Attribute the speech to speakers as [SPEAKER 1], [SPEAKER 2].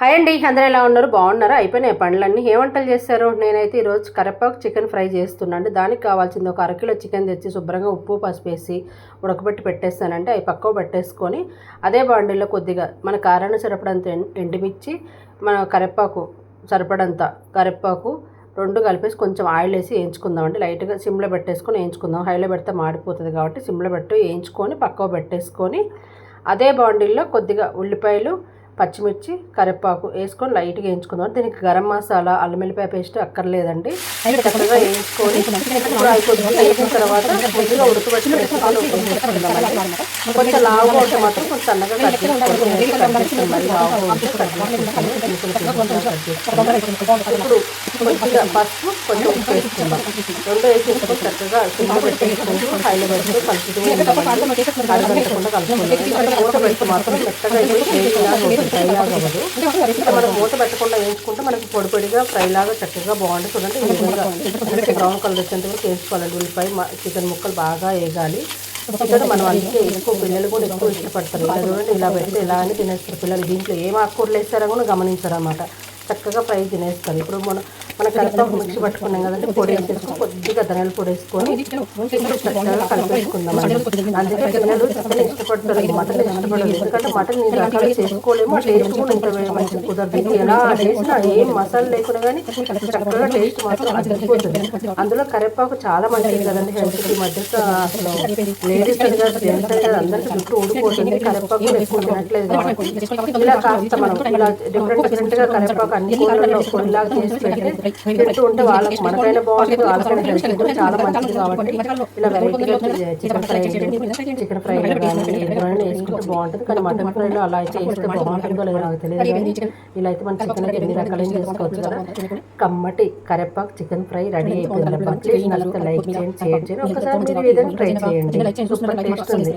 [SPEAKER 1] Hi అండి, అందరూ ఎలా ఉన్నారు? బాగున్నారా? అయిపోయినాయి పనులన్నీ. ఏ వంటలు చేశారు? నేనైతే ఈరోజు కరివేపాకు చికెన్ ఫ్రై చేస్తున్నాను. దానికి కావాల్సింది ఒక అరకిలో చికెన్ తెచ్చి శుభ్రంగా ఉప్పు పసుపు వేసి ఉడకబెట్టి పెట్టేస్తానంటే అవి పక్కకు పెట్టేసుకొని అదే బాండిల్లో కొద్దిగా మన కారాన్ని సరిపడంత ఎండుమిర్చి, మన కరివేపాకు సరిపడంత కరివేపాకు రెండు కలిపేసి కొంచెం ఆయిల్ వేసి వేయించుకుందామండి. లైట్గా సిమ్లో పెట్టేసుకొని వేయించుకుందాం. హైలో పెడితే మాడిపోతుంది కాబట్టి సిమ్లో పెట్టి వేయించుకొని పక్కకు పెట్టేసుకొని అదే బాండిల్లో కొద్దిగా ఉల్లిపాయలు, పచ్చిమిర్చి, కరివేపాకు వేసుకొని లైట్గా వేయించుకుందాం. దీనికి గరం మసాలా, అల్లం వెల్లిపాయ పేస్ట్ అక్కర్లేదండి. చక్కగా వేయించుకొని ఇప్పుడు అవి కొద్దిగా వేసిన తర్వాత కొద్దిగా ఉడకబెట్టుకుని కొంచెం లావుగా ఉంటే మాత్రం కొంచెం సన్నగా కట్ చేసుకొని మరి లావుగా ఉంటే ఇప్పుడు కొద్దిగా పసుపు, కొంచెం ఉప్పు వేసుకుందాం. రెండు వేసేసుకొని చక్కగా సిమ్లో పెట్టేసుకుంటూ హైలో పెట్టుకుని కలుపుతూ అరగంటకుండా కలుపుకుందాం. మూత పెట్టి మాత్రం మెత్తగా ఫ్రై లాగా అవ్వదు. మనం మూత పెట్టకుండా వేయించుకుంటే మనకి పొడి పొడిగా ఫ్రై లాగా చక్కగా బాగుంటుంది. చూడండి ఈ విధంగా బ్రౌన్ కలర్ వచ్చేంత వరకు వేసుకోవాలండి. ఉల్లిపాయ చికెన్ ముక్కలు బాగా వేగాలి. చికెన్ మనం అందుకే ఎక్కువ పిల్లలు కూడా ఎక్కువ ఇష్టపడతారు. ఇలా చూడండి, ఇలా పెడితే ఇలా అని తినేస్తారు పిల్లలు. దీంట్లో ఏం ఆకుకూరలు వేస్తారో కూడా గమనించారు అన్నమాట. చక్కగా ఫ్రై తినేస్తారు. ఇప్పుడు మన కరివేపాకు మిక్సీ పట్టుకున్నాం కదంటే పొడి వేసేసుకొని కొద్దిగా ధనియాల పొడి వేసుకొని చక్కగా కలిపేసుకుందాం. అందుకే పిల్లలు చికెన్ ఇష్టపడతారు, మటన్ ఇష్టపడదు. ఎందుకంటే మటన్ నేను రకాలు చేసుకోలేము, ఆ టేస్ట్ కూడా ఇంత మంచిగా కుదరదు. ఎలా చేసినా ఏం మసాలా లేకుండా కానీ చక్కగా టేస్ట్ మాత్రం అదిరిపోతుంది. అందులో కరివేపాకు చాలా మంచిది కదండి హెల్త్కి. మధ్య అసలు లేడీస్ అని కాదు, జెంట్స్ అని కాదు, అందరికీ జుట్టు ఊడిపోతుంది. కరివేపాకు ఎక్కువ తినట్లేదు కాబట్టి ఇలా కాస్త మనం ఇలా డిఫరెంట్గా కరివేపాకు అన్ని కూరల్లో కొన్నిలాగా చేసి పెట్టి తింటూ ఉంటే వాళ్ళకి మనకైనా బాగుంటుంది, వాళ్ళకైనా హెల్త్ కూడా చాలా మంచిది. కాబట్టి ఇలా వెరైటీగా చికెన్ ఫ్రై కానీ వేసుకుంటే బాగుంటుంది. కానీ మటన్ ఫ్రైలో అలా అయితే వేస్తే బాగుంటుందో లేదో నాకు తెలియదు. కానీ ఇలా అయితే మన చికెన్ ఎన్ని రకాలైన చేసుకోవచ్చు కదా. కమ్మటి కరివేపాకు చికెన్ ఫ్రై రెడీ అయిపోయింది. ప్లీజ్ నచ్చితే లైక్ చేయండి, షేర్ చేయండి. ఒకసారి మీరు ఈ విధంగా ట్రై చేయండి. సూపర్ టేస్ట్ ఉంది.